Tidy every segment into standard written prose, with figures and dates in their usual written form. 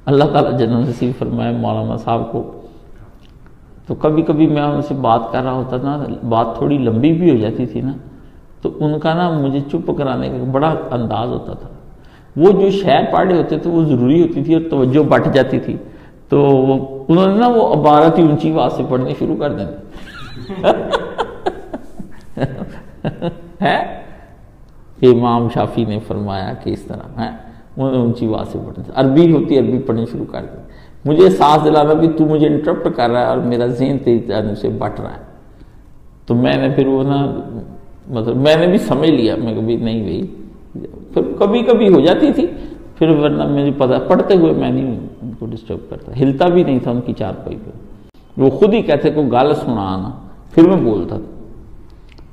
اللہ تعالیٰ جنت نصیب فرمائے مولانا صاحب کو. تو کبھی کبھی میں ان سے بات کر رہا ہوتا نا، بات تھوڑی لمبی بھی ہو جاتی تھی نا، تو ان کا نا مجھے چپ کرانے کا بڑا انداز ہوتا تھا. وہ جو شعر پڑھے ہوتے تھے وہ ضروری ہوتی تھی اور توجہ بٹ جاتی تھی، تو انہوں نے نا وہ عبارت ہی اونچی آواز سے پڑھنی شروع کر دینی ہے. امام شافعی نے فرمایا کہ اس طرح ہے، انہوں نے اونچی آواز سے پڑھنی، عربی ہوتی عربی پڑھنی شروع کر دی. مجھے احساس دلانا بھی تو مجھے انٹرپٹ کر رہا ہے اور میرا ذہن تیری جانب سے بٹ رہا ہے. تو میں نے پھر وہ نا مطلب میں نے بھی سمجھ لیا، میں کبھی نہیں گئی، پھر کبھی کبھی ہو جاتی تھی، پھر ورنہ مجھے پتا پڑھتے ہوئے میں نہیں ان کو ڈسٹرب کرتا، ہلتا بھی نہیں تھا ان کی چارپائی پہ. وہ خود ہی کہتے کوئی گال سنانا، پھر میں بولتا تھا.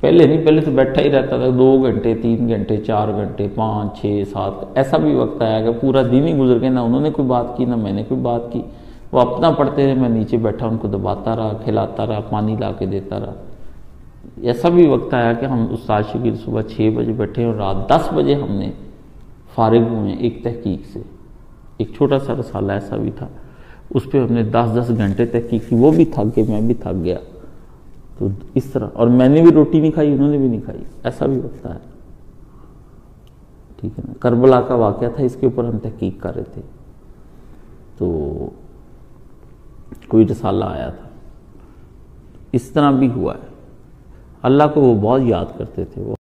پہلے نہیں، پہلے تو بیٹھا ہی رہتا تھا 2 گھنٹے 3 گھنٹے 4 گھنٹے 5 6 7. ایسا بھی وقت آیا کہ پورا دن ہی گزر گیا، نہ انہوں نے کوئی بات کی نہ میں نے کوئی بات کی. وہ اپنا پڑھتے رہے، میں نیچے بیٹھا ان کو دباتا رہا، کھلاتا رہا، پانی لا کے دیتا رہا. ایسا بھی وقت آیا کہ ہم استاد شکیل صبح 6 بجے بیٹھے اور رات 10 بجے ہم نے فارغ ہوئے ایک تحقیق سے. ایک چھوٹا سا رسالہ ایسا بھی تھا، اس پہ ہم نے 10 گھنٹے تحقیق کی. وہ بھی تھک گئے، میں بھی تھک گیا. تو اس طرح، اور میں نے بھی روٹی نہیں کھائی، انہوں نے بھی نہیں کھائی. ایسا بھی وقت آیا. ٹھیک ہے نا. کربلا کا واقعہ تھا، اس کے اوپر ہم تحقیق کر رہے تھے، تو کوئی رسالہ آیا تھا. اس طرح بھی ہوا ہے. اللہ کو وہ بہت یاد کرتے تھے. وہ